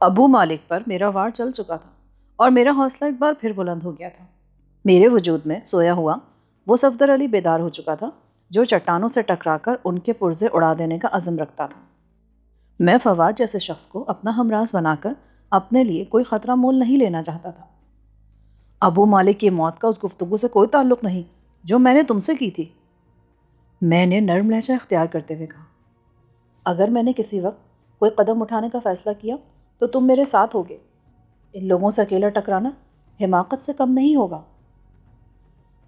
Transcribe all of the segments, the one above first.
ابو مالک پر میرا وار چل چکا تھا اور میرا حوصلہ ایک بار پھر بلند ہو گیا تھا۔ میرے وجود میں سویا ہوا وہ صفدر علی بیدار ہو چکا تھا جو چٹانوں سے ٹکرا کر ان کے پرزے اڑا دینے کا عزم رکھتا تھا۔ میں فواد جیسے شخص کو اپنا ہمراز بنا کر اپنے لیے کوئی خطرہ مول نہیں لینا چاہتا تھا۔ ابو مالک کی موت کا اس گفتگو سے کوئی تعلق نہیں جو میں نے تم سے کی تھی، میں نے نرم لہجہ اختیار کرتے ہوئے کہا۔ اگر میں نے کسی وقت کوئی قدم اٹھانے کا فیصلہ کیا تو تم میرے ساتھ ہوگے۔ ان لوگوں سے اکیلا ٹکرانا حماقت سے کم نہیں ہوگا۔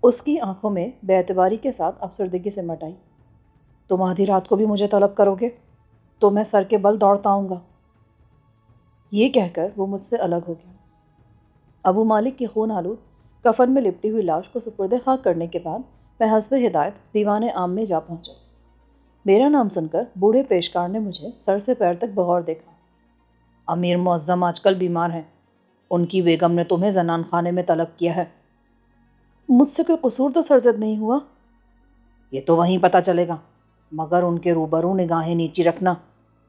اس کی آنکھوں میں بے اعتباری کے ساتھ افسردگی سمٹ آئی۔ تم آدھی رات کو بھی مجھے طلب کرو گے تو میں سر کے بل دوڑتا آؤں گا۔ یہ کہہ کر وہ مجھ سے الگ ہو گیا۔ ابو مالک کی خون آلود کفن میں لپٹی ہوئی لاش کو سپرد خاک کرنے کے بعد میں حسب ہدایت دیوان عام میں جا پہنچا۔ میرا نام سن کر بوڑھے پیشکار نے مجھے سر سے پیر تک بغور دیکھا۔ امیر معظم آج کل بیمار ہیں، ان کی بیگم نے تمہیں زنان خانے میں طلب کیا ہے۔ مجھ سے کوئی قصور تو سرزد نہیں ہوا۔ یہ تو وہیں پتہ چلے گا، مگر ان کے روبرو نگاہیں نیچی رکھنا،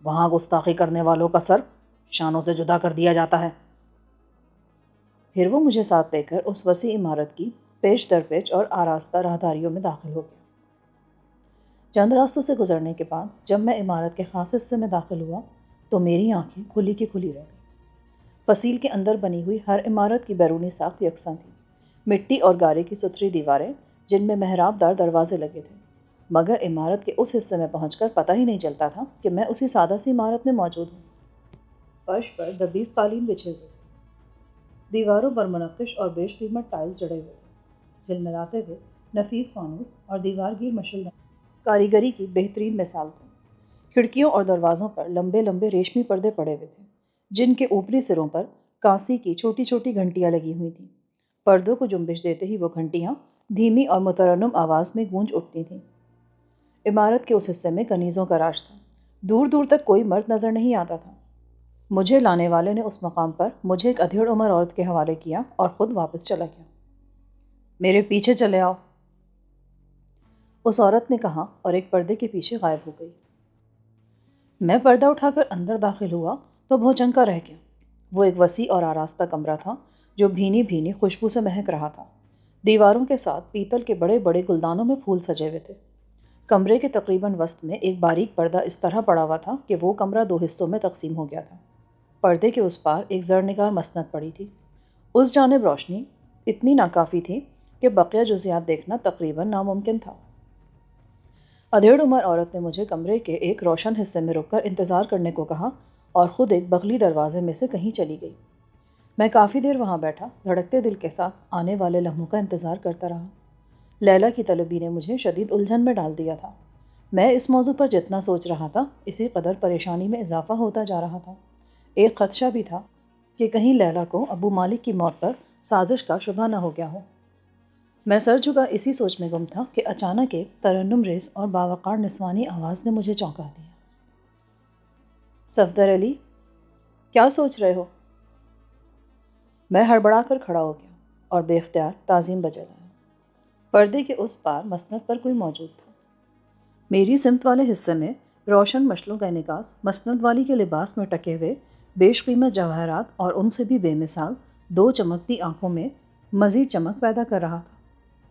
وہاں گستاخی کرنے والوں کا سر شانوں سے جدا کر دیا جاتا ہے۔ پھر وہ مجھے ساتھ لے کر اس وسیع عمارت کی پیچ در پیچ اور آراستہ راہداریوں میں داخل ہو گیا۔ چند راستوں سے گزرنے کے بعد جب میں عمارت کے خاص حصے میں داخل ہوا تو میری آنکھیں کھلی کی کھلی رہ گئی۔ فصیل کے اندر بنی ہوئی ہر عمارت کی بیرونی ساخت یکساں تھی، مٹی اور گارے کی ستھری دیواریں جن میں محراب دار دروازے لگے تھے، مگر عمارت کے اس حصے میں پہنچ کر پتہ ہی نہیں چلتا تھا کہ میں اسی سادہ سی عمارت میں موجود ہوں۔ فرش پر دبیز قالین بچھے ہوئے تھے، دیواروں پر منقش اور بیش قیمت ٹائلز جڑے ہوئے تھے، جھلملاتے ہوئے نفیس فانوس اور دیوار گیر مشل کاریگری کی بہترین مثال تھی۔ کھڑکیوں اور دروازوں پر لمبے لمبے ریشمی پردے پڑے ہوئے تھے جن کے اوپری سروں پر کانسی کی چھوٹی چھوٹی گھنٹیاں لگی ہوئی تھیں۔ پردوں کو جنبش دیتے ہی وہ گھنٹیاں دھیمی اور مترنم آواز میں گونج اٹھتی تھیں۔ عمارت کے اس حصے میں کنیزوں کا راج تھا، دور دور تک کوئی مرد نظر نہیں آتا تھا۔ مجھے لانے والے نے اس مقام پر مجھے ایک ادھیڑ عمر عورت کے حوالے کیا اور خود واپس چلا گیا۔ میرے پیچھے چلے آؤ، اس عورت نے کہا اور ایک پردے کے پیچھے غائب ہو گئی۔ میں پردہ اٹھا کر اندر داخل ہوا تو بھوچنکا رہ گیا۔ وہ ایک وسیع اور آراستہ کمرہ تھا جو بھینی بھینی خوشبو سے مہک رہا تھا۔ دیواروں کے ساتھ پیتل کے بڑے بڑے گلدانوں میں پھول سجے ہوئے تھے۔ کمرے کے تقریباً وسط میں ایک باریک پردہ اس طرح پڑا ہوا تھا کہ وہ کمرہ دو حصوں میں تقسیم ہو گیا تھا۔ پردے کے اس پار ایک زرنگار مسند پڑی تھی، اس جانب روشنی اتنی ناکافی تھی کہ بقیہ جزیات دیکھنا تقریباً ناممکن تھا۔ ادھیڑ عمر عورت نے مجھے کمرے کے ایک روشن حصے میں رک کر انتظار کرنے کو کہا اور خود ایک بغلی دروازے میں سے کہیں چلی گئی۔ میں کافی دیر وہاں بیٹھا دھڑکتے دل کے ساتھ آنے والے لمحوں کا انتظار کرتا رہا۔ لیلا کی طلبی نے مجھے شدید الجھن میں ڈال دیا تھا۔ میں اس موضوع پر جتنا سوچ رہا تھا اسی قدر پریشانی میں اضافہ ہوتا جا رہا تھا۔ ایک خدشہ بھی تھا کہ کہیں لیلا کو ابو مالک کی موت پر سازش کا شبہ نہ ہو گیا ہو۔ میں سر جھکا اسی سوچ میں گم تھا کہ اچانک ایک ترنم ریز اور باوقار نسوانی آواز نے مجھے چونکا دیا۔ صفدر علی، کیا سوچ رہے ہو؟ میں ہڑبڑا کر کھڑا ہو گیا اور بے اختیار تعظیم بجا لایا۔ پردے کے اس پار مسند پر کوئی موجود تھا۔ میری سمت والے حصے میں روشن مشلوں کا انعکاس مسند والی کے لباس میں ٹکے ہوئے بیش قیمت جواہرات اور ان سے بھی بے مثال دو چمکتی آنکھوں میں مزید چمک پیدا کر رہا تھا۔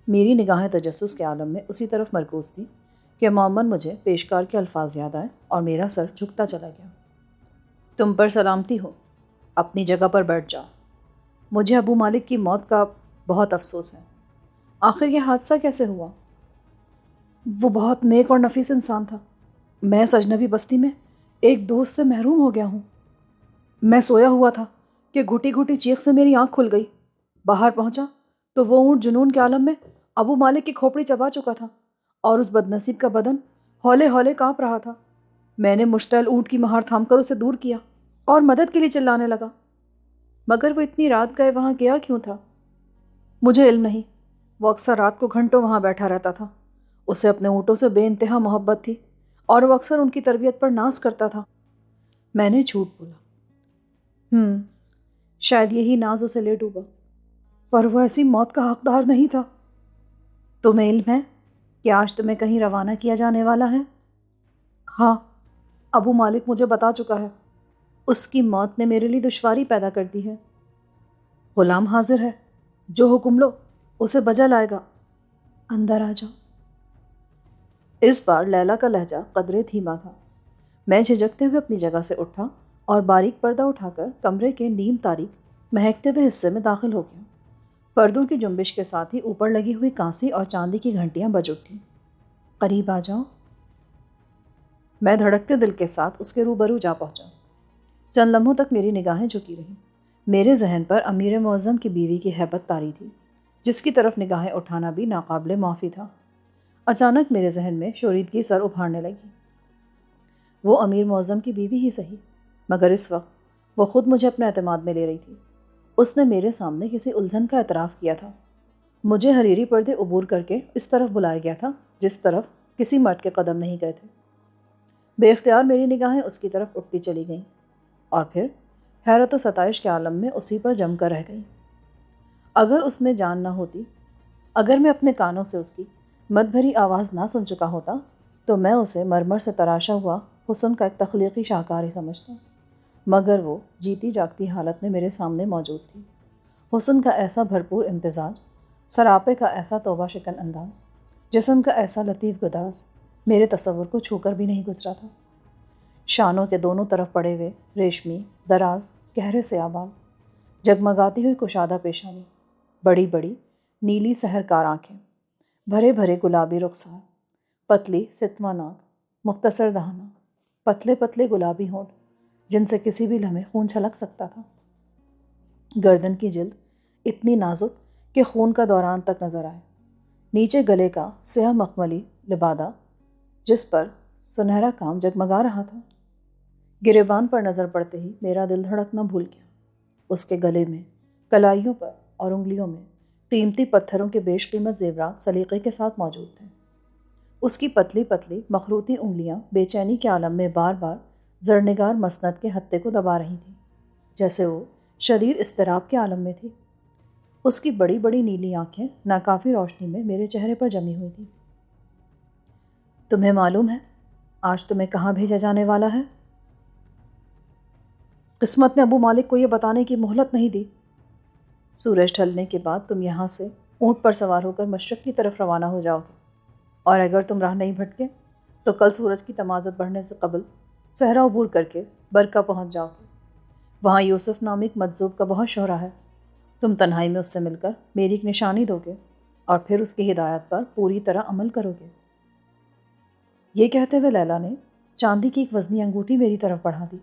میری نگاہیں تجسس کے عالم میں اسی طرف مرکوز تھی کہ مومن مجھے پیشکار کے الفاظ یاد آئے اور میرا سر جھکتا چلا گیا۔ تم پر سلامتی ہو، اپنی جگہ پر بیٹھ جاؤ۔ مجھے ابو مالک کی موت کا بہت افسوس ہے۔ آخر یہ حادثہ کیسے ہوا؟ وہ بہت نیک اور نفیس انسان تھا۔ میں اس اجنبی بستی میں ایک دوست سے محروم ہو گیا ہوں۔ میں سویا ہوا تھا کہ گھٹی گھٹی چیخ سے میری آنکھ کھل گئی۔ باہر پہنچا تو وہ اونٹ جنون کے عالم میں ابو مالک کی کھوپڑی چبا چکا تھا اور اس بدنصیب کا بدن ہولے ہولے کانپ رہا تھا۔ میں نے مشتعل اونٹ کی مہار تھام کر اسے دور کیا اور مدد کے لیے چلانے لگا، مگر وہ اتنی رات گئے وہاں گیا کیوں تھا مجھے علم نہیں۔ وہ اکثر رات کو گھنٹوں وہاں بیٹھا رہتا تھا۔ اسے اپنے اونٹوں سے بے انتہا محبت تھی اور وہ اکثر ان کی تربیت پر ناز کرتا تھا۔ میں نے جھوٹ بولا۔ شاید یہی ناز اسے لے ڈوبا، پر وہ ایسی موت کا حقدار نہیں تھا۔ تمہیں علم ہے کہ آج تمہیں کہیں روانہ کیا جانے والا ہے؟ ہاں، ابو مالک مجھے بتا چکا ہے۔ اس کی موت نے میرے لیے دشواری پیدا کر دی ہے۔ غلام حاضر ہے، جو حکم لو اسے بجا لائے گا، اندر آ جاؤ۔ اس بار لیلا کا لہجہ قدرے دھیما تھا۔ میں جھجکتے ہوئے اپنی جگہ سے اٹھا اور باریک پردہ اٹھا کر کمرے کے نیم تاریک مہکتے ہوئے حصے میں داخل ہو گیا۔ پردوں کی جنبش کے ساتھ ہی اوپر لگی ہوئی کانسی اور چاندی کی گھنٹیاں بج اٹھیں۔ قریب آ جاؤ۔ میں دھڑکتے دل کے ساتھ اس کے روبرو جا پہنچا۔ چند لمحوں تک میری نگاہیں جھکی رہیں۔ میرے ذہن پر امیر معظم کی بیوی کی ہیبت طاری تھی، جس کی طرف نگاہیں اٹھانا بھی ناقابل معافی تھا۔ اچانک میرے ذہن میں شوریدگی سر ابھارنے لگی۔ وہ امیر معظم کی بیوی ہی صحیح، مگر اس وقت وہ خود مجھے اپنے اعتماد میں لے رہی تھی۔ اس نے میرے سامنے کسی الجھن کا اعتراف کیا تھا۔ مجھے حریری پردے عبور کر کے اس طرف بلایا گیا تھا جس طرف کسی مرد کے قدم نہیں گئے تھے۔ بے اختیار میری نگاہیں اس کی طرف اٹھتی چلی گئیں اور پھر حیرت و ستائش کے عالم میں اسی پر جم کر رہ گئی۔ اگر اس میں جان نہ ہوتی، اگر میں اپنے کانوں سے اس کی مد بھری آواز نہ سن چکا ہوتا، تو میں اسے مرمر سے تراشا ہوا حسن کا ایک تخلیقی شاہکار ہی سمجھتا، مگر وہ جیتی جاگتی حالت میں میرے سامنے موجود تھی۔ حسن کا ایسا بھرپور امتزاج، سراپے کا ایسا توبہ شکن انداز، جسم کا ایسا لطیف گداز میرے تصور کو چھو کر بھی نہیں گزرا تھا۔ شانوں کے دونوں طرف پڑے ہوئے ریشمی دراز گہرے سیاہ بال، جگمگاتی ہوئی کشادہ پیشانی، بڑی بڑی نیلی سحرکار آنکھیں، بھرے بھرے گلابی رخسار، پتلی ستواں ناک، مختصر دہانہ، پتلے پتلے گلابی ہونٹ جن سے کسی بھی لمحے خون چھلک سکتا تھا، گردن کی جلد اتنی نازک کہ خون کا دوران تک نظر آئے، نیچے گلے کا سیاہ مخملی لبادہ جس پر سنہرا کام جگمگا رہا تھا۔ گریبان پر نظر پڑتے ہی میرا دل دھڑکنا بھول گیا۔ اس کے گلے میں، کلائیوں پر اور انگلیوں میں قیمتی پتھروں کے بیش قیمت زیورات سلیقے کے ساتھ موجود تھے۔ اس کی پتلی پتلی مخروطی انگلیاں بے چینی کے عالم میں بار بار زرنگار مسند کے ہتھے کو دبا رہی تھیں، جیسے وہ شدید اضطراب کے عالم میں تھی۔ اس کی بڑی بڑی نیلی آنکھیں ناکافی روشنی میں میرے چہرے پر جمی ہوئی تھیں۔ تمہیں معلوم ہے آج تمہیں کہاں بھیجا جانے والا ہے؟ قسمت نے ابو مالک کو یہ بتانے کی مہلت نہیں دی۔ سورج ڈھلنے کے بعد تم یہاں سے اونٹ پر سوار ہو کر مشرق کی طرف روانہ ہو جاؤ گے، اور اگر تم راہ نہیں بھٹکے تو کل سورج کی تمازت بڑھنے سے قبل صحرا عبور کر کے برکہ پہنچ جاؤ گے۔ وہاں یوسف نامی ایک مجذوب کا بہت شہرہ ہے۔ تم تنہائی میں اس سے مل کر میری ایک نشانی دو گے اور پھر اس کی ہدایت پر پوری طرح عمل کرو گے۔ یہ کہتے ہوئے لیلا نے چاندی کی ایک وزنی انگوٹھی میری طرف بڑھا دی،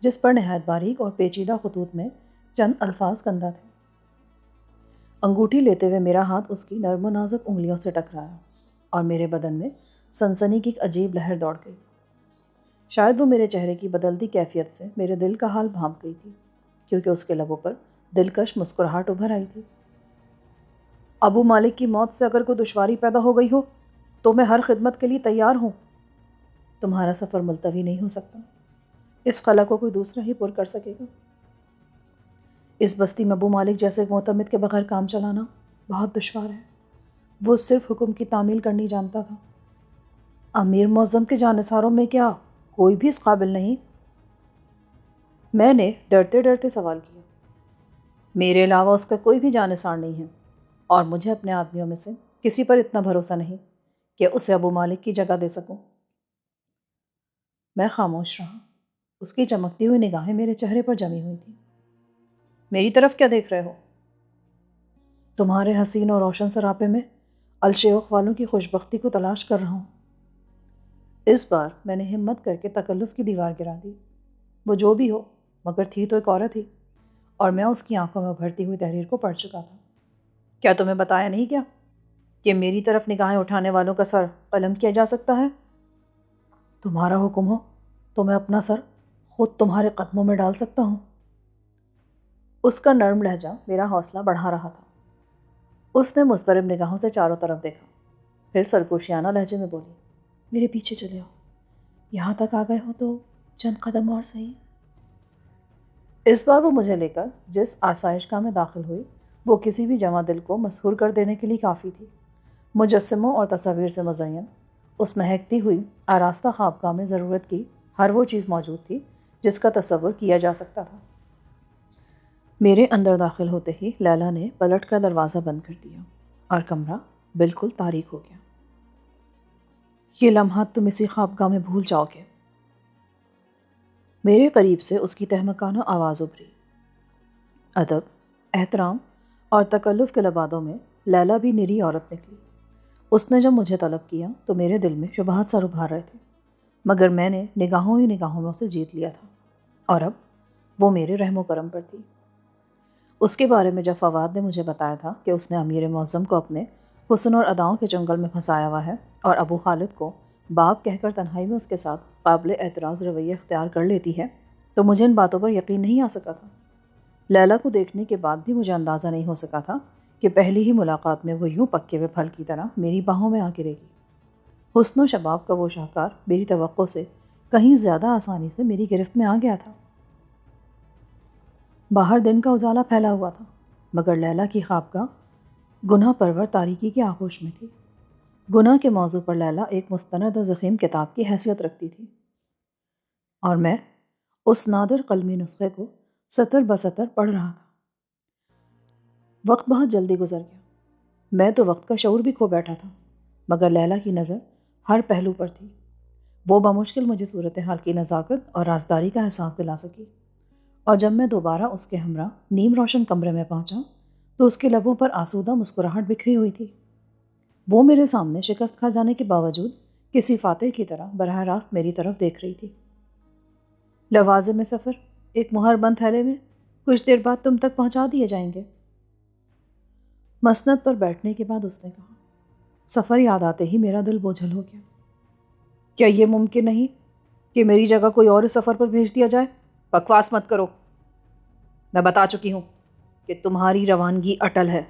جس پر نہایت باریک اور پیچیدہ خطوط میں چند الفاظ کندہ تھے۔ انگوٹھی لیتے ہوئے میرا ہاتھ اس کی نرم و نازک انگلیوں سے ٹکرایا اور میرے بدن میں سنسنی کی ایک عجیب لہر دوڑ گئی۔ شاید وہ میرے چہرے کی بدلتی کیفیت سے میرے دل کا حال بھانپ گئی تھی، کیونکہ اس کے لبوں پر دلکش مسکراہٹ ابھر آئی تھی۔ ابو مالک کی موت سے اگر کوئی دشواری پیدا ہو گئی ہو تو میں ہر خدمت کے لیے تیار ہوں۔ تمہارا سفر ملتوی نہیں ہو سکتا، اس خلا کو کوئی دوسرا ہی پر کر سکے گا۔ اس بستی میں ابو مالک جیسے معتمد کے بغیر کام چلانا بہت دشوار ہے۔ وہ صرف حکم کی تعمیل کرنی جانتا تھا۔ امیر معظم کے جانثاروں میں کیا کوئی بھی اس قابل نہیں؟ میں نے ڈرتے ڈرتے سوال کیا۔ میرے علاوہ اس کا کوئی بھی جانثار نہیں ہے، اور مجھے اپنے آدمیوں میں سے کسی پر اتنا بھروسہ نہیں کہ اسے ابو مالک کی جگہ دے سکوں۔ میں خاموش رہا۔ اس کی چمکتی ہوئی نگاہیں میرے چہرے پر جمی ہوئی تھیں۔ میری طرف کیا دیکھ رہے ہو؟ تمہارے حسین اور روشن سراپے میں الشیوخ والوں کی خوشبختی کو تلاش کر رہا ہوں۔ اس بار میں نے ہمت کر کے تکلف کی دیوار گرا دی۔ وہ جو بھی ہو، مگر تھی تو ایک عورت ہی، اور میں اس کی آنکھوں میں ابھرتی ہوئی تحریر کو پڑھ چکا تھا۔ کیا تمہیں بتایا نہیں کیا کہ میری طرف نگاہیں اٹھانے والوں کا سر قلم کیا جا سکتا ہے؟ تمہارا حکم ہو تو میں اپنا سر خود تمہارے قدموں میں ڈال سکتا ہوں۔ اس کا نرم لہجہ میرا حوصلہ بڑھا رہا تھا۔ اس نے مضطرب نگاہوں سے چاروں طرف دیکھا، پھر سرگوشیانہ لہجے میں بولی، میرے پیچھے چلے آؤ، یہاں تک آ گئے ہو تو چند قدم اور صحیح۔ اس بار وہ مجھے لے کر جس آسائش گاہ میں داخل ہوئی وہ کسی بھی جواں دل کو مسحور کر دینے کے لیے کافی تھی۔ مجسموں اور تصاویر سے مزین اس مہکتی ہوئی آراستہ خوابگاہ میں ضرورت کی ہر وہ چیز موجود تھی جس کا تصور کیا جا سکتا تھا۔ میرے اندر داخل ہوتے ہی لیلا نے پلٹ کر دروازہ بند کر دیا اور کمرہ بالکل تاریک ہو گیا۔ یہ لمحات تم اسی خوابگاہ میں بھول جاؤ گے۔ میرے قریب سے اس کی تہمکانہ آواز ابھری۔ ادب، احترام اور تکلف کے لبادوں میں لیلا بھی نری عورت نکلی۔ اس نے جب مجھے طلب کیا تو میرے دل میں شبہات سر ابھار رہے تھے، مگر میں نے نگاہوں ہی نگاہوں میں اسے جیت لیا تھا، اور اب وہ میرے رحم و کرم پر تھی۔ اس کے بارے میں جب فواد نے مجھے بتایا تھا کہ اس نے امیر معظم کو اپنے حسن اور اداؤں کے چنگل میں پھنسایا ہوا ہے اور ابو خالد کو باپ کہہ کر تنہائی میں اس کے ساتھ قابل اعتراض رویہ اختیار کر لیتی ہے، تو مجھے ان باتوں پر یقین نہیں آ سکا تھا۔ لیلا کو دیکھنے کے بعد بھی مجھے اندازہ نہیں ہو سکا تھا کہ پہلی ہی ملاقات میں وہ یوں پکے ہوئے پھل کی طرح میری باہوں میں آ گرے گی۔ حسن و شباب کا وہ شاہکار میری توقع سے کہیں زیادہ آسانی سے میری گرفت میں آ گیا تھا۔ باہر دن کا اجالا پھیلا ہوا تھا، مگر لیلا کی خوابگاہ گناہ پرور تاریکی کے آغوش میں تھی۔ گناہ کے موضوع پر لیلا ایک مستند و ضخیم کتاب کی حیثیت رکھتی تھی، اور میں اس نادر قلمی نسخے کو سطر بسطر پڑھ رہا تھا۔ وقت بہت جلدی گزر گیا۔ میں تو وقت کا شعور بھی کھو بیٹھا تھا، مگر لیلا کی نظر ہر پہلو پر تھی۔ وہ بمشکل مجھے صورتحال کی نزاکت اور رازداری کا احساس دلا سکی، اور جب میں دوبارہ اس کے ہمراہ نیم روشن کمرے میں پہنچا تو اس کے لبوں پر آسودہ مسکراہٹ بکھری ہوئی تھی۔ وہ میرے سامنے شکست کھا جانے کے باوجود کسی فاتح کی طرح براہ راست میری طرف دیکھ رہی تھی۔ لوازم سفر ایک مہر بند تھیلے میں کچھ دیر بعد تم تک پہنچا دیے جائیں گے۔ مسند پر بیٹھنے کے بعد اس نے کہا۔ سفر یاد آتے ہی میرا دل بوجھل ہو گیا۔ کیا یہ ممکن نہیں کہ میری جگہ کوئی اور اس سفر پر بھیج دیا جائے؟ بکواس مت کرو، میں بتا چکی ہوں کہ تمہاری روانگی اٹل ہے۔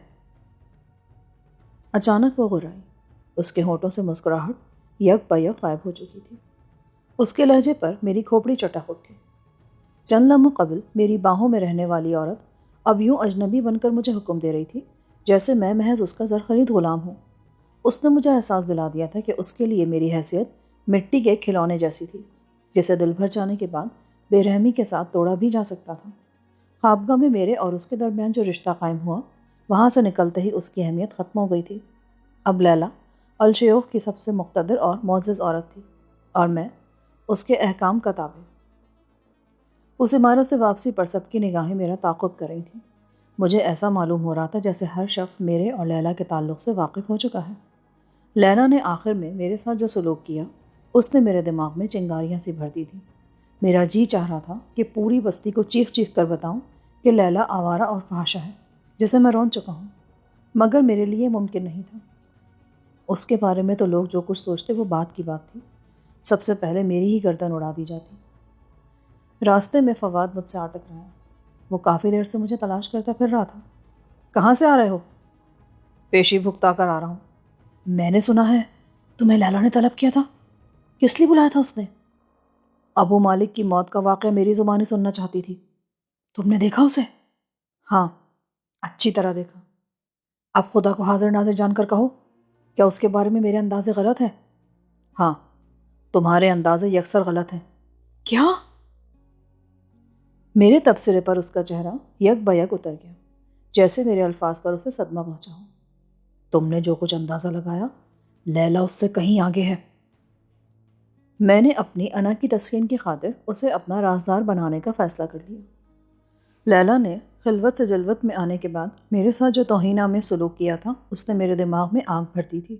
اچانک وہ غرائی۔ اس کے ہونٹوں سے مسکراہٹ یک بہ یک غائب ہو چکی تھی۔ اس کے لہجے پر میری کھوپڑی چٹک اٹھی۔ چند لمحوں قبل میری باہوں میں رہنے والی عورت اب یوں اجنبی بن کر مجھے حکم دے رہی تھی جیسے میں محض اس کا زرخرید غلام ہوں۔ اس نے مجھے احساس دلا دیا تھا کہ اس کے لیے میری حیثیت مٹی کے کھلونے جیسی تھی، جسے دل بھر جانے کے بعد بے رحمی کے ساتھ توڑا بھی جا سکتا تھا۔ خوابگاہ میں میرے اور اس کے درمیان جو رشتہ قائم ہوا، وہاں سے نکلتے ہی اس کی اہمیت ختم ہو گئی تھی۔ اب لیلا الشیوخ کی سب سے مقتدر اور معزز عورت تھی، اور میں اس کے احکام کا تابع۔ اس عمارت سے واپسی پر سب کی نگاہیں میرا تعاقب کر رہی تھیں۔ مجھے ایسا معلوم ہو رہا تھا جیسے ہر شخص میرے اور لیلا کے تعلق سے واقف ہو چکا ہے۔ لیلا نے آخر میں میرے ساتھ جو سلوک کیا، اس نے میرے دماغ میں چنگاریاں سی بھر دی تھیں۔ میرا جی چاہ رہا تھا کہ پوری بستی کو چیخ چیخ کر بتاؤں کہ لیلا آوارہ اور فحاشہ ہے، جسے میں رون چکا ہوں، مگر میرے لیے ممکن نہیں تھا۔ اس کے بارے میں تو لوگ جو کچھ سوچتے وہ بات کی بات تھی، سب سے پہلے میری ہی گردن اڑا دی جاتی۔ راستے میں فواد مجھ سے آ ٹکرایا۔ وہ کافی دیر سے مجھے تلاش کرتا پھر رہا تھا۔ کہاں سے آ رہے ہو؟ پیشی بھگتا کر آ رہا ہوں۔ میں نے سنا ہے تمہیں لیلا نے طلب کیا تھا۔ کس لیے بلایا تھا اس نے؟ ابو مالک کی موت کا واقعہ میری زبانی سننا چاہتی تھی۔ تم نے دیکھا اسے؟ ہاں، اچھی طرح دیکھا۔ اب خدا کو حاضر ناظر جان کر کہو، کیا اس کے بارے میں میرے اندازے غلط ہیں؟ ہاں، تمہارے اندازے یکسر غلط ہیں۔ کیا؟ میرے تبصرے پر اس کا چہرہ یک بہ یک اتر گیا، جیسے میرے الفاظ پر اسے صدمہ پہنچا ہو۔ تم نے جو کچھ اندازہ لگایا، لیلا اس سے کہیں آگے ہے۔ میں نے اپنی انا کی تسکین کی خاطر اسے اپنا رازدار بنانے کا فیصلہ کر لیا۔ لیلا نے خلوت سے جلوت میں آنے کے بعد میرے ساتھ جو توہین آمیز سلوک کیا تھا، اس نے میرے دماغ میں آگ بھر دی تھی۔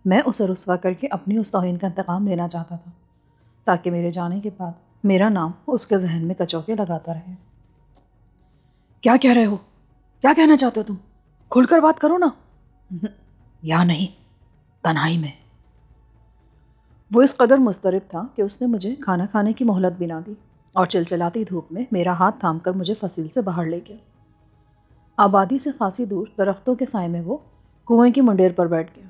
میں اسے رسوا کر کے اپنی اس توہین کا انتقام لینا چاہتا تھا، تاکہ میرے جانے کے بعد میرا نام اس کے ذہن میں کچوکے لگاتا رہے۔ کیا کہہ رہے ہو؟ کیا کہنا چاہتے ہو تم؟ کھل کر بات کرو نا۔ یا نہیں، تنہائی میں۔ وہ اس قدر مضطرب تھا کہ اس نے مجھے کھانا کھانے کی مہلت بھی نہ دی، اور چلچلاتی دھوپ میں میرا ہاتھ تھام کر مجھے فصیل سے باہر لے گیا۔ آبادی سے خاصی دور درختوں کے سائے میں وہ کنویں کی منڈیر پر بیٹھ گیا۔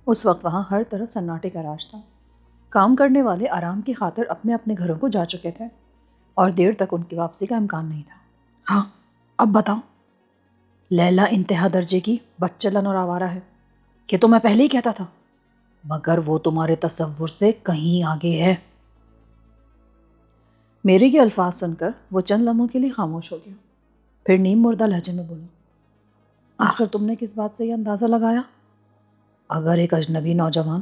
اس وقت وہاں ہر طرف سناٹے کا راج تھا۔ کام کرنے والے آرام کی خاطر اپنے اپنے گھروں کو جا چکے تھے، اور دیر تک ان کی واپسی کا امکان نہیں تھا۔ ہاں، اب بتاؤ۔ لیلا انتہا درجے کی بدچلن اور آوارہ ہے، کہ تو میں پہلے ہی کہتا تھا، مگر وہ تمہارے تصور سے کہیں آگے ہے۔ میرے یہ الفاظ سن کر وہ چند لمحوں کے لیے خاموش ہو گیا، پھر نیم مردہ لہجے میں بولا، آخر تم نے کس بات سے یہ اندازہ لگایا؟ اگر ایک اجنبی نوجوان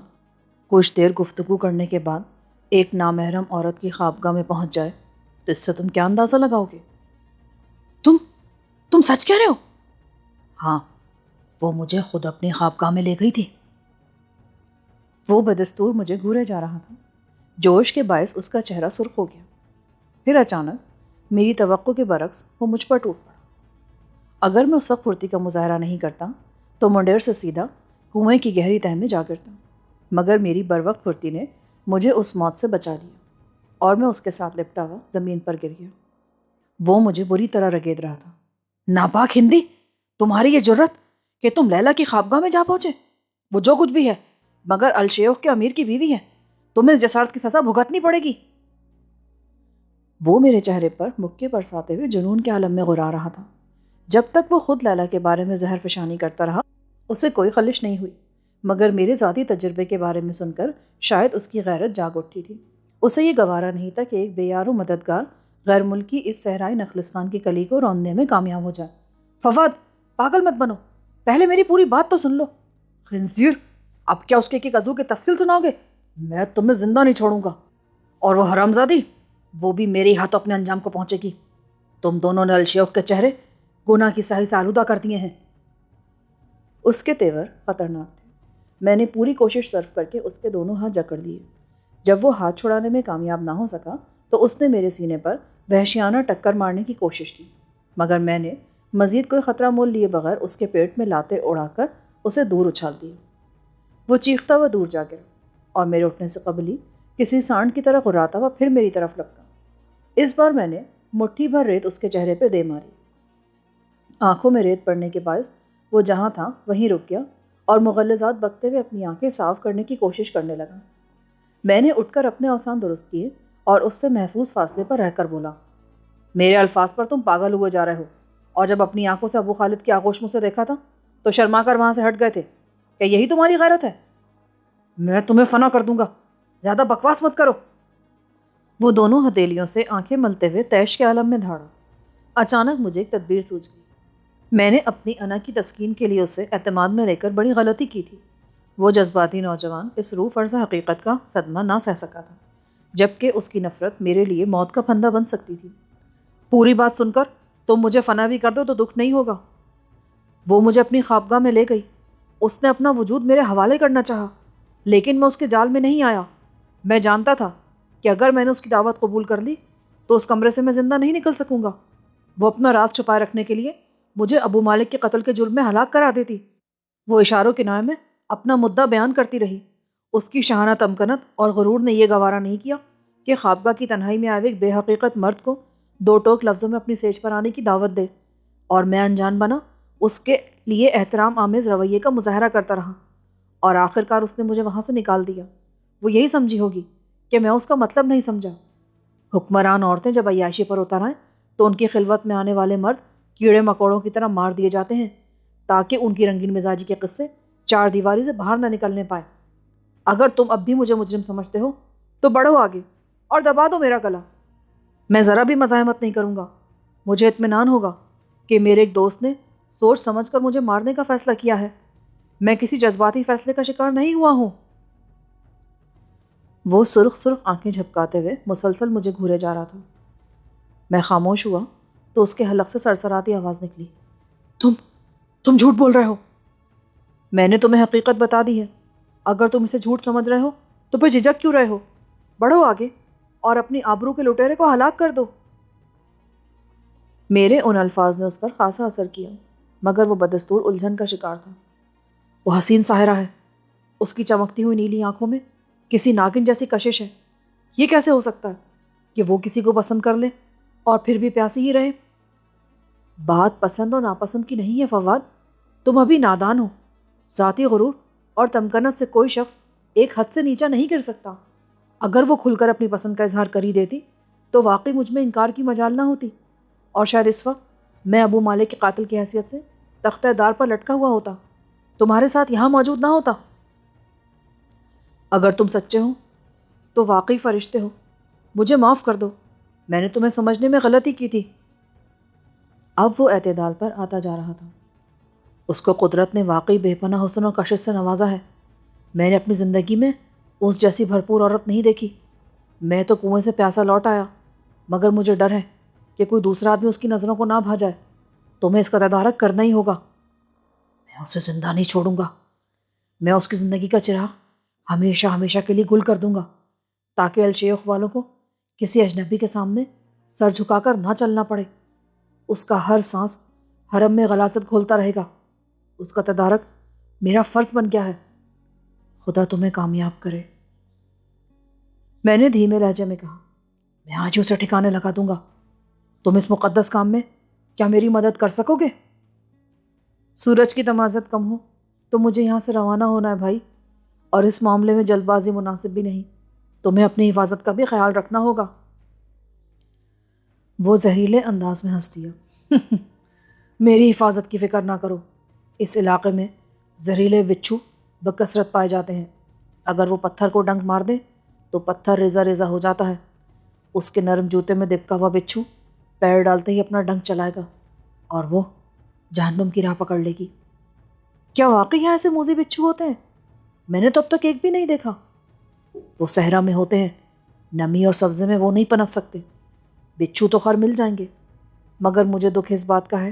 کچھ دیر گفتگو کرنے کے بعد ایک نامحرم عورت کی خوابگاہ میں پہنچ جائے تو اس سے تم کیا اندازہ لگاؤ گے؟ تم تم سچ کہہ رہے ہو؟ ہاں، وہ مجھے خود اپنی خوابگاہ میں لے گئی تھی۔ وہ بدستور مجھے گھورے جا رہا تھا، جوش کے باعث اس کا چہرہ سرخ ہو گیا۔ پھر اچانک میری توقع کے برعکس وہ مجھ پر ٹوٹ پڑا۔ اگر میں اس وقت پھرتی کا مظاہرہ نہیں کرتا تو منڈیر سے سیدھا کنویں کی گہری تہہ میں جا گرتا، مگر میری بروقت پھرتی نے مجھے اس موت سے بچا لیا اور میں اس کے ساتھ لپٹا ہوا زمین پر گر گیا۔ وہ مجھے بری طرح رگید رہا تھا۔ ناپاک ہندی، تمہاری یہ جرت کہ تم لیلا کی خوابگاہ میں جا پہنچے؟ وہ جو کچھ بھی ہے مگر الشیوخ کے امیر کی بیوی ہے، تمہیں اس جسارت کی سزا بھگتنی پڑے گی۔ وہ میرے چہرے پر مکے برساتے ہوئے جنون کے عالم میں غرا رہا تھا۔ جب تک وہ خود لیلا کے بارے میں زہر فشانی کرتا رہا اسے کوئی خلش نہیں ہوئی، مگر میرے ذاتی تجربے کے بارے میں سن کر شاید اس کی غیرت جاگ اٹھی تھی۔ اسے یہ گوارا نہیں تھا کہ ایک بے یار و مددگار غیر ملکی اس صحرائی نخلستان کی کلی کو روندنے میں کامیاب ہو جائے۔ فواد، پاگل مت بنو، پہلے میری پوری بات تو سن لو۔ خنزیر، اب کیا اس کے ایک عضو کی تفصیل سناؤ گے؟ میں تمہیں زندہ نہیں چھوڑوں گا، اور وہ حرامزادی، وہ بھی میرے ہاتھوں اپنے انجام کو پہنچے گی۔ تم دونوں نے الشیوخ کے چہرے گناہ کی سیاہی سے آلودہ کر دیے ہیں۔ اس کے تیور خطرناک تھے۔ میں نے پوری کوشش صرف کر کے اس کے دونوں ہاتھ جکڑ لیے۔ جب وہ ہاتھ چھڑانے میں کامیاب نہ ہو سکا تو اس نے میرے سینے پر وحشیانہ ٹکر مارنے کی کوشش کی، مگر میں نے مزید کوئی خطرہ مول لیے بغیر اس کے پیٹ میں لاتے اڑا کر اسے دور اچھال دیا۔ وہ چیختا ہوا دور جا گیا اور میرے اٹھنے سے قبل ہی کسی سانڈ کی طرح غراتا ہوا پھر میری طرف لپکا۔ اس بار میں نے مٹھی بھر ریت اس کے چہرے پہ دے ماری۔ آنکھوں میں ریت پڑنے کے باعث وہ جہاں تھا وہیں رک گیا اور مغلظات بکتے ہوئے اپنی آنکھیں صاف کرنے کی کوشش کرنے لگا۔ میں نے اٹھ کر اپنے اوسان درست کیے اور اس سے محفوظ فاصلے پر رہ کر بولا، میرے الفاظ پر تم پاگل ہوئے جا رہے ہو، اور جب اپنی آنکھوں سے ابو خالد کی آغوش مجھ سے دیکھا تھا تو شرما کر وہاں سے ہٹ گئے تھے۔ کیا یہی تمہاری غیرت ہے؟ میں تمہیں فنا کر دوں گا، زیادہ بکواس مت کرو۔ وہ دونوں ہتھیلیوں سے آنکھیں ملتے ہوئے تیش کے عالم میں دھاڑا۔ اچانک مجھے ایک تدبیر سوجھ گئی۔ میں نے اپنی انا کی تسکین کے لیے اسے اعتماد میں لے کر بڑی غلطی کی تھی۔ وہ جذباتی نوجوان اس روح فرض حقیقت کا صدمہ نہ سہ سکا تھا، جبکہ اس کی نفرت میرے لیے موت کا پھندہ بن سکتی تھی۔ پوری بات سن کر تم مجھے فنا بھی کر دو تو دکھ نہیں ہوگا۔ وہ مجھے اپنی خوابگاہ میں لے گئی، اس نے اپنا وجود میرے حوالے کرنا چاہا، لیکن میں اس کے جال میں نہیں آیا۔ میں جانتا تھا کہ اگر میں نے اس کی دعوت قبول کر لی تو اس کمرے سے میں زندہ نہیں نکل سکوں گا۔ وہ اپنا راز چھپائے رکھنے کے لیے مجھے ابو مالک کے قتل کے جرم میں ہلاک کرا دیتی۔ وہ اشاروں کنائے میں اپنا مدعا بیان کرتی رہی۔ اس کی شاہانہ تمکنت اور غرور نے یہ گوارا نہیں کیا کہ خوابگاہ کی تنہائی میں آئے ایک بے حقیقت مرد کو دو ٹوک لفظوں میں اپنی سیج پر آنے کی دعوت دے، اور میں انجان بنا اس کے لیے احترام آمیز رویے کا مظاہرہ کرتا رہا، اور آخرکار اس نے مجھے وہاں سے نکال دیا۔ وہ یہی سمجھی ہوگی کہ میں اس کا مطلب نہیں سمجھا۔ حکمران عورتیں جب عیاشی پر اتر آئیں تو ان کی خلوت میں آنے والے مرد کیڑے مکوڑوں کی طرح مار دیے جاتے ہیں تاکہ ان کی رنگین مزاجی کے قصے چار دیواری سے باہر نہ نکلنے پائے۔ اگر تم اب بھی مجھے مجرم سمجھتے ہو تو بڑھو آگے اور دبا دو میرا گلا، میں ذرا بھی مزاحمت نہیں کروں گا۔ مجھے اطمینان ہوگا کہ میرے ایک دوست نے سوچ سمجھ کر مجھے مارنے کا فیصلہ کیا ہے، میں کسی جذباتی فیصلے کا شکار نہیں ہوا ہوں۔ وہ سرخ سرخ آنکھیں جھپکاتے ہوئے مسلسل مجھے گھورے جا رہا تھا۔ میں خاموش ہوا تو اس کے حلق سے سرسراتی آواز نکلی، تم جھوٹ بول رہے ہو۔ میں نے تمہیں حقیقت بتا دی ہے، اگر تم اسے جھوٹ سمجھ رہے ہو تو پھر جھجک کیوں رہے ہو؟ بڑھو آگے اور اپنی آبرو کے لٹیرے کو ہلاک کر دو۔ میرے ان الفاظ نے اس پر خاصا اثر کیا، مگر وہ بدستور الجھن کا شکار تھا۔ وہ حسین ساحرہ ہے، اس کی چمکتی ہوئی نیلی آنکھوں میں کسی ناگن جیسی کشش ہے۔ یہ کیسے ہو سکتا ہے کہ وہ کسی کو پسند کر لے اور پھر بھی پیاسی ہی رہے؟ بات پسند اور ناپسند کی نہیں ہے فواد، تم ابھی نادان ہو۔ ذاتی غرور اور تمکنت سے کوئی شخص ایک حد سے نیچا نہیں گر سکتا۔ اگر وہ کھل کر اپنی پسند کا اظہار کر ہی دیتی تو واقعی مجھ میں انکار کی مجال نہ ہوتی، اور شاید اس وقت میں ابو مالک کے قاتل کی حیثیت سے تختہ دار پر لٹکا ہوا ہوتا، تمہارے ساتھ یہاں موجود نہ ہوتا۔ اگر تم سچے ہو تو واقعی فرشتے ہو، مجھے معاف کر دو، میں نے تمہیں سمجھنے میں غلطی کی تھی۔ اب وہ اعتدال پر آتا جا رہا تھا۔ اس کو قدرت نے واقعی بے پناہ حسن و کشش سے نوازا ہے۔ میں نے اپنی زندگی میں اس جیسی بھرپور عورت نہیں دیکھی۔ میں تو کنویں سے پیاسا لوٹ آیا، مگر مجھے ڈر ہے کہ کوئی دوسرا آدمی اس کی نظروں کو نہ بھا جائے۔ تمہیں اس کا تدارک کرنا ہی ہوگا۔ میں اسے زندہ نہیں چھوڑوں گا۔ میں اس کی زندگی کا چراغ ہمیشہ ہمیشہ کے لیے گل کر دوں گا، تاکہ الشیخ والوں کو کسی اجنبی کے سامنے سر جھکا کر نہ چلنا پڑے۔ اس کا ہر سانس حرم میں غلاظت گھولتا رہے گا۔ اس کا تدارک میرا فرض بن گیا ہے۔ خدا تمہیں کامیاب کرے۔ میں نے دھیمے لہجے میں کہا، میں آج ہی اسے ٹھکانے لگا دوں گا۔ تم اس مقدس کام میں کیا میری مدد کر سکو گے؟ سورج کی تمازت کم ہو تو مجھے یہاں سے روانہ ہونا ہے بھائی، اور اس معاملے میں جلد بازی مناسب بھی نہیں۔ تمہیں اپنی حفاظت کا بھی خیال رکھنا ہوگا۔ وہ زہریلے انداز میں ہنس دیا۔ میری حفاظت کی فکر نہ کرو۔ اس علاقے میں زہریلے بچھو بکثرت پائے جاتے ہیں۔ اگر وہ پتھر کو ڈنک مار دے تو پتھر ریزہ ریزہ ہو جاتا ہے۔ اس کے نرم جوتے میں دبکا ہوا بچھو پیر ڈالتے ہی اپنا ڈنک چلائے گا اور وہ جہنم کی راہ پکڑ لے گی۔ کیا واقعی یہاں ایسے موذی بچھو ہوتے ہیں؟ میں نے تو اب تک ایک بھی نہیں دیکھا۔ وہ صحرا میں ہوتے ہیں، نمی اور سبزے میں وہ نہیں پنپ سکتے۔ بچھو تو خیر مل جائیں گے، مگر مجھے دکھ اس بات کا ہے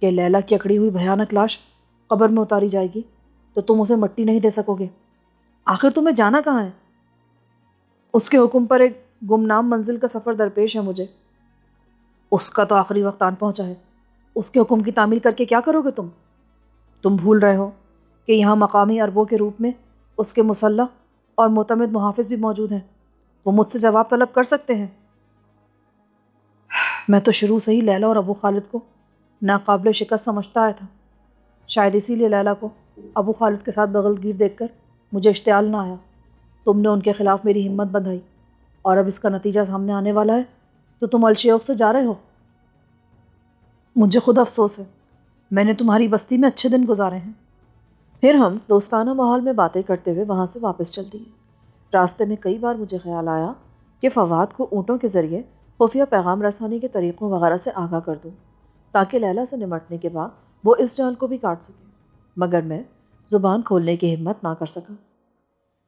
کہ لیلا کی اکڑی ہوئی بھیانک لاش قبر میں اتاری جائے گی تو تم اسے مٹی نہیں دے سکو گے۔ آخر تمہیں جانا کہاں ہے؟ اس کے حکم پر ایک گمنام منزل کا سفر درپیش ہے مجھے۔ اس کا تو آخری وقت آن پہنچا ہے۔ اس کے حکم کی تعمیل کر کے کیا کرو گے تم؟ تم بھول رہے ہو کہ یہاں مقامی عربوں کے روپ میں اس کے مسلح اور معتمد محافظ بھی موجود ہیں۔ وہ مجھ سے جواب طلب کر سکتے ہیں۔ میں تو شروع سے ہی لیلا اور ابو خالد کو ناقابل شکست سمجھتا آیا تھا۔ شاید اسی لیے لیلا کو ابو خالد کے ساتھ بغل گیر دیکھ کر مجھے اشتعال نہ آیا۔ تم نے ان کے خلاف میری ہمت بندھائی، اور اب اس کا نتیجہ سامنے آنے والا ہے تو تم الشیوخ سے جا رہے ہو۔ مجھے خود افسوس ہے، میں نے تمہاری بستی میں اچھے دن گزارے ہیں۔ پھر ہم دوستانہ ماحول میں باتیں کرتے ہوئے وہاں سے واپس چل دیے۔ راستے میں کئی بار مجھے خیال آیا کہ فواد کو اونٹوں کے ذریعے خفیہ پیغام رسانی کے طریقوں وغیرہ سے آگاہ کر دوں، تاکہ لیلا سے نمٹنے کے بعد وہ اس جال کو بھی کاٹ سکے، مگر میں زبان کھولنے کی ہمت نہ کر سکا۔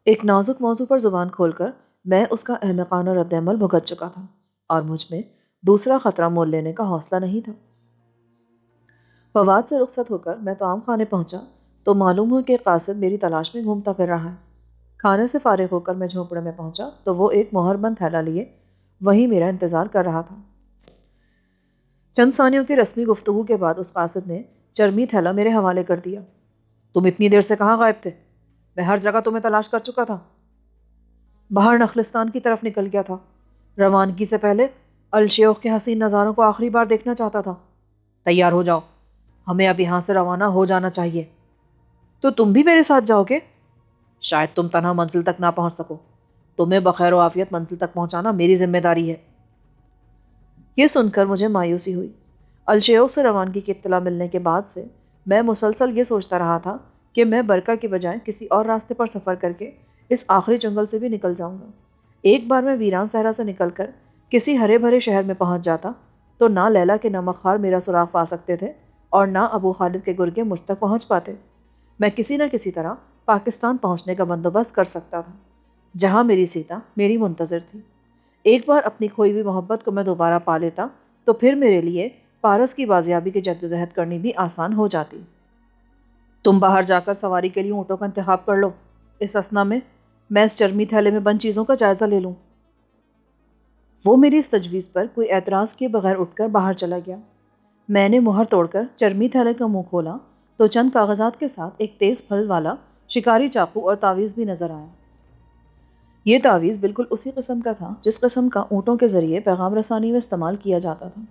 ایک نازک موضوع پر زبان کھول کر میں اس کا احمقانہ رد عمل بھگت چکا تھا، اور مجھ میں دوسرا خطرہ مول لینے کا حوصلہ نہیں تھا۔ فواد سے رخصت ہو کر میں طعام خانے پہنچا تو معلوم ہوا کہ قاصد میری تلاش میں گھومتا پھر رہا ہے۔ کھانے سے فارغ ہو کر میں جھونپڑے میں پہنچا تو وہ ایک مہر بند تھیلا لیے وہیں میرا انتظار کر رہا تھا۔ چند ثانیوں کی رسمی گفتگو کے بعد اس قاصد نے چرمی تھیلا میرے حوالے کر دیا۔ تم اتنی دیر سے کہاں غائب تھے؟ میں ہر جگہ تمہیں تلاش کر چکا تھا۔ باہر نخلستان کی طرف نکل گیا تھا۔ روانگی سے پہلے الشیوخ کے حسین نظاروں کو آخری بار دیکھنا چاہتا تھا۔ تیار ہو جاؤ، ہمیں اب یہاں سے روانہ ہو جانا چاہیے۔ تو تم بھی میرے ساتھ جاؤ گے؟ شاید تم تنہا منزل تک نہ پہنچ سکو۔ تمہیں بخیر و عافیت منزل تک پہنچانا میری ذمہ داری ہے۔ یہ سن کر مجھے مایوسی ہوئی۔ الشیوخ سے روانگی کی اطلاع ملنے کے بعد سے میں مسلسل یہ سوچتا رہا تھا کہ میں برکہ کی بجائے کسی اور راستے پر سفر کر کے اس آخری جنگل سے بھی نکل جاؤں گا۔ ایک بار میں ویران صحرا سے نکل کر کسی ہرے بھرے شہر میں پہنچ جاتا تو نہ لیلا کے نمک خوار میرا سراغ پا سکتے تھے اور نہ ابو خالد کے گرگے مجھ تک پہنچ پاتے۔ میں کسی نہ کسی طرح پاکستان پہنچنے کا بندوبست کر سکتا تھا، جہاں میری سیتا میری منتظر تھی۔ ایک بار اپنی کھوئی ہوئی محبت کو میں دوبارہ پا لیتا تو پھر میرے لیے پارس کی بازیابی کی جدوجہد کرنی بھی آسان ہو جاتی۔ تم باہر جا کر سواری کے لیے اونٹوں کا انتخاب کر لو۔ اس اثنا میں اس چرمی تھیلے میں بند چیزوں کا جائزہ لے لوں۔ وہ میری اس تجویز پر کوئی اعتراض کیے بغیر اٹھ کر باہر چلا گیا۔ میں نے مہر توڑ کر چرمی تھیلے کا منہ کھولا تو چند کاغذات کے ساتھ ایک تیز پھل والا شکاری چاقو اور تعویذ بھی نظر آیا۔ یہ تعویذ بالکل اسی قسم کا تھا جس قسم کا اونٹوں کے ذریعے پیغام رسانی میں استعمال کیا جاتا تھا۔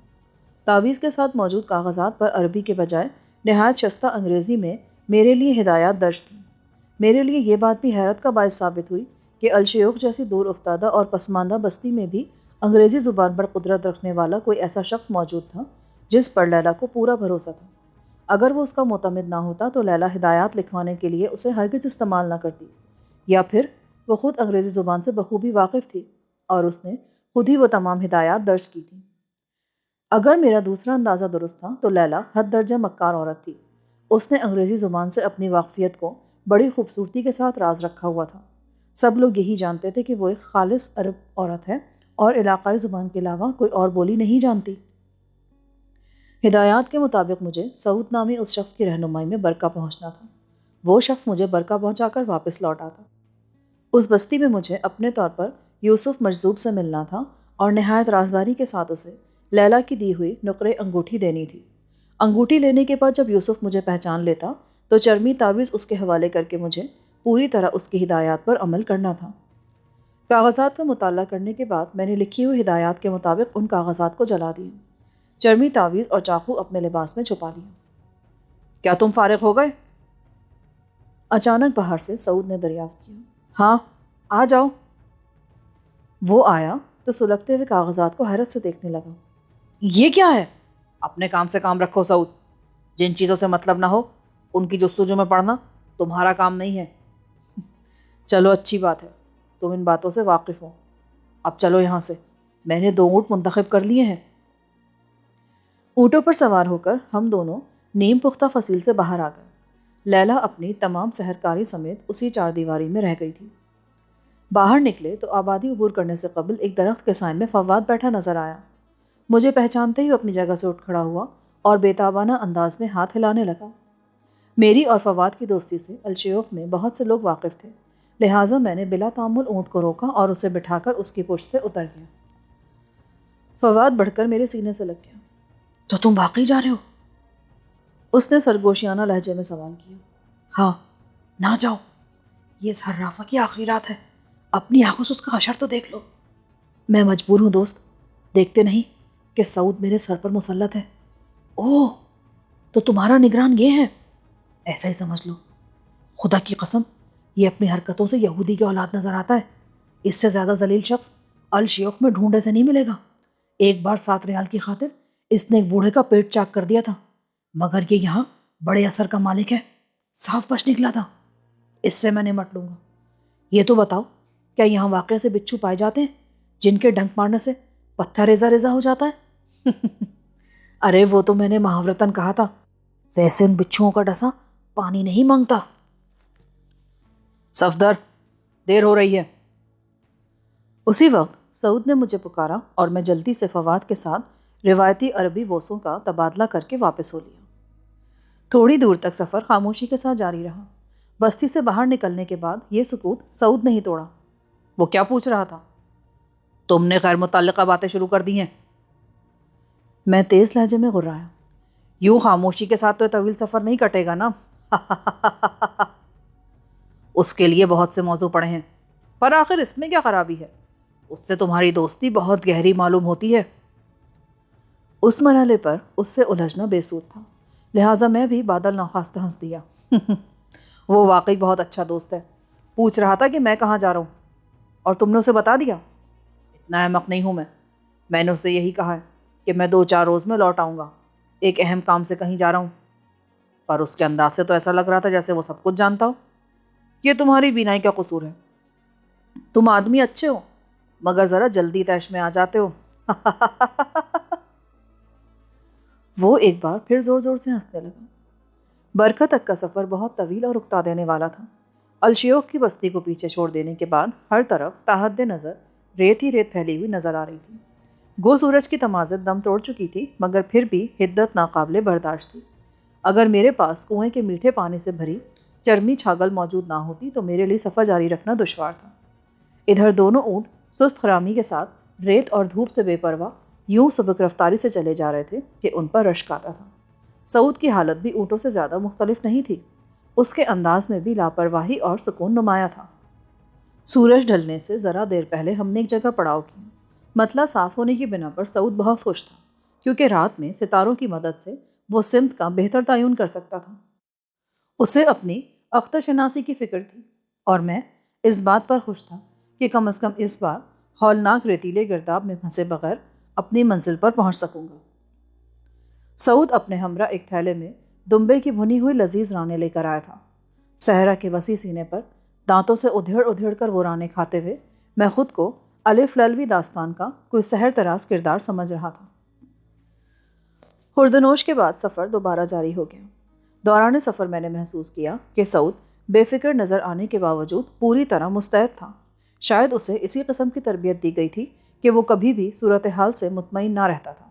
تعویذ کے ساتھ موجود کاغذات پر عربی کے بجائے نہایت شستہ انگریزی میں میرے لیے ہدایات درج تھیں۔ میرے لیے یہ بات بھی حیرت کا باعث ثابت ہوئی کہ الشیوخ جیسی دور افتادہ اور پسماندہ بستی میں بھی انگریزی زبان پر قدرت رکھنے والا کوئی ایسا شخص موجود تھا جس پر لیلا کو پورا بھروسہ تھا۔ اگر وہ اس کا معتمد نہ ہوتا تو لیلا ہدایات لکھوانے کے لیے اسے ہرگز استعمال نہ کرتی، یا پھر وہ خود انگریزی زبان سے بخوبی واقف تھی اور اس نے خود ہی وہ تمام ہدایات درج کی تھیں۔ اگر میرا دوسرا اندازہ درست تھا تو لیلا حد درجہ مکار عورت تھی۔ اس نے انگریزی زبان سے اپنی واقفیت کو بڑی خوبصورتی کے ساتھ راز رکھا ہوا تھا۔ سب لوگ یہی جانتے تھے کہ وہ ایک خالص عرب عورت ہے اور علاقائی زبان کے علاوہ کوئی اور بولی نہیں جانتی۔ ہدایات کے مطابق مجھے سعود نامی اس شخص کی رہنمائی میں برکہ پہنچنا تھا۔ وہ شخص مجھے برکہ پہنچا کر واپس لوٹا تھا۔ اس بستی میں مجھے اپنے طور پر یوسف مجذوب سے ملنا تھا اور نہایت رازداری کے ساتھ اسے لیلا کی دی ہوئی نقرے انگوٹھی دینی تھی۔ انگوٹھی لینے کے بعد جب یوسف مجھے پہچان لیتا تو چرمی تعویذ اس کے حوالے کر کے مجھے پوری طرح اس کی ہدایات پر عمل کرنا تھا۔ کاغذات کا مطالعہ کرنے کے بعد میں نے لکھی ہوئی ہدایات کے مطابق ان کاغذات کو جلا دیا، چرمی تعویذ اور چاقو اپنے لباس میں چھپا لیا۔ کیا تم فارغ ہو گئے؟ اچانک باہر سے سعود نے دریافت کیا۔ ہاں، آ جاؤ۔ وہ آیا تو سلگتے ہوئے کاغذات کو حیرت سے دیکھنے لگا۔ یہ کیا ہے؟ اپنے کام سے کام رکھو سعود، جن چیزوں سے مطلب نہ ہو ان کی جستجو میں پڑھنا تمہارا کام نہیں ہے۔ چلو اچھی بات ہے، تم ان باتوں سے واقف ہو۔ اب چلو یہاں سے، میں نے 2 اونٹ منتخب کر لیے ہیں۔ اونٹوں پر سوار ہو کر ہم دونوں نیم پختہ فصیل سے باہر آ گئے۔ لیلا اپنی تمام سحرکاری سمیت اسی 4 دیواری میں رہ گئی تھی۔ باہر نکلے تو آبادی عبور کرنے سے قبل ایک درخت کے سائے میں فواد بیٹھا نظر آیا۔ مجھے پہچانتے ہی وہ اپنی جگہ سے اٹھ کھڑا ہوا اور بے تابانہ انداز میں ہاتھ ہلانے لگا۔ میری اور فواد کی دوستی سے الشیوخ میں بہت سے لوگ واقف تھے، لہٰذا میں نے بلا تعمل اونٹ کو روکا اور اسے بٹھا کر اس کی پشت سے اتر گیا۔ فواد بڑھ کر میرے سینے سے لگ گیا۔ تو تم واقعی جا رہے ہو؟ اس نے سرگوشیانہ لہجے میں سوال کیا۔ ہاں، نہ جاؤ، یہ صرافہ کی آخری رات ہے، اپنی آنکھوں سے اس کا حشر تو دیکھ لو۔ میں مجبور ہوں دوست، دیکھتے نہیں کہ سعود میرے سر پر مسلط ہے۔ اوہ، تو تمہارا نگران یہ ہے؟ ایسا ہی سمجھ لو۔ خدا کی قسم، یہ اپنی حرکتوں سے یہودی کی اولاد نظر آتا ہے۔ اس سے زیادہ ذلیل شخص الشیوخ میں ڈھونڈے سے نہیں ملے گا۔ ایک بار 7 ریال کی خاطر اس نے ایک بوڑھے کا پیٹ چاک کر دیا تھا، مگر یہ یہاں بڑے اثر کا مالک ہے، صاف بچ نکلا تھا۔ اس سے میں نمٹ لوں گا۔ یہ تو بتاؤ، کیا یہاں واقعہ سے بچھو پائے جاتے ہیں جن کے ڈنک مارنے سے پتھر ریزہ ریزہ ہو جاتا ہے؟ ارے وہ تو میں نے محاورتاً کہا تھا، ویسے ان بچھوؤں کا ڈسا پانی نہیں مانگتا۔ صفدر، دیر ہو رہی ہے۔ اسی وقت سعود نے مجھے پکارا اور میں جلدی سے فواد کے ساتھ روایتی عربی بوسوں کا تبادلہ کر کے واپس ہو لیا۔ تھوڑی دور تک سفر خاموشی کے ساتھ جاری رہا۔ بستی سے باہر نکلنے کے بعد یہ سکوت سعود نہیں توڑا۔ وہ کیا پوچھ رہا تھا؟ تم نے غیر متعلقہ باتیں شروع کر دی ہیں۔ میں تیز لہجے میں غرایا۔ یوں خاموشی کے ساتھ تو طویل سفر نہیں کٹے گا نا۔ اس کے لیے بہت سے موضوع پڑے ہیں، پر آخر اس میں کیا خرابی ہے؟ اس سے تمہاری دوستی بہت گہری معلوم ہوتی ہے۔ اس مرحلے پر اس سے الجھنا بے سود تھا، لہٰذا میں بھی بادل ناخواستہ ہنس دیا۔ وہ واقعی بہت اچھا دوست ہے، پوچھ رہا تھا کہ میں کہاں جا رہا ہوں، اور تم نے اسے بتا دیا؟ اتنا احمق نہیں ہوں میں نے اسے یہی کہا ہے کہ میں 2-4 روز میں لوٹ آؤں گا، ایک اہم کام سے کہیں جا رہا ہوں، پر اس کے انداز سے تو ایسا لگ رہا تھا جیسے وہ سب کچھ جانتا ہو۔ یہ تمہاری بینائی کا قصور ہے، تم آدمی اچھے ہو مگر ذرا جلدی طیش میں آ جاتے ہو۔ وہ ایک بار پھر زور زور سے ہنسنے لگا۔ برکہ تک کا سفر بہت طویل اور اکتا دینے والا تھا۔ الشیوخ کی بستی کو پیچھے چھوڑ دینے کے بعد ہر طرف تحت نظر ریت ہی ریت پھیلی ہوئی نظر آ رہی تھی۔ گو سورج کی تمازت دم توڑ چکی تھی، مگر پھر بھی حدت ناقابل برداشت تھی۔ اگر میرے پاس کنویں کے میٹھے پانی سے بھری چرمی چھاگل موجود نہ ہوتی تو میرے لیے سفر جاری رکھنا دشوار تھا۔ ادھر دونوں اونٹ سست خرامی کے ساتھ ریت اور دھوپ سے بے پرواہ یوں سبک رفتاری سے چلے جا رہے تھے کہ ان پر رشک آتا تھا۔ سعود کی حالت بھی اونٹوں سے زیادہ مختلف نہیں تھی، اس کے انداز میں بھی لاپرواہی اور سکون نمایاں تھا۔ سورج ڈھلنے سے ذرا دیر پہلے ہم نے ایک جگہ پڑاؤ کیا۔ مطلع صاف ہونے کی بنا پر سعود بہت خوش تھا، کیونکہ رات میں ستاروں کی مدد سے وہ سمت کا بہتر تعین کر سکتا تھا۔ اسے اپنی اختر شناسی کی فکر تھی، اور میں اس بات پر خوش تھا کہ کم از کم اس بار ہولناک ریتیلے گرداب میں پھنسے بغیر اپنی منزل پر پہنچ سکوں گا۔ سعود اپنے ہمراہ ایک تھیلے میں دمبے کی بھنی ہوئی لذیذ رانے لے کر آیا تھا۔ صحرا کے وسیع سینے پر دانتوں سے ادھیڑ ادھیڑ کر وہ رانے کھاتے ہوئے میں خود کو الف للوی داستان کا کوئی سحر تراز کردار سمجھ رہا تھا۔ خوردنوش کے بعد سفر دوبارہ جاری ہو گیا۔ دوران سفر میں نے محسوس کیا کہ سعود بے فکر نظر آنے کے باوجود پوری طرح مستعد تھا۔ شاید اسے اسی قسم کی تربیت دی گئی تھی کہ وہ کبھی بھی صورتحال سے مطمئن نہ رہتا تھا۔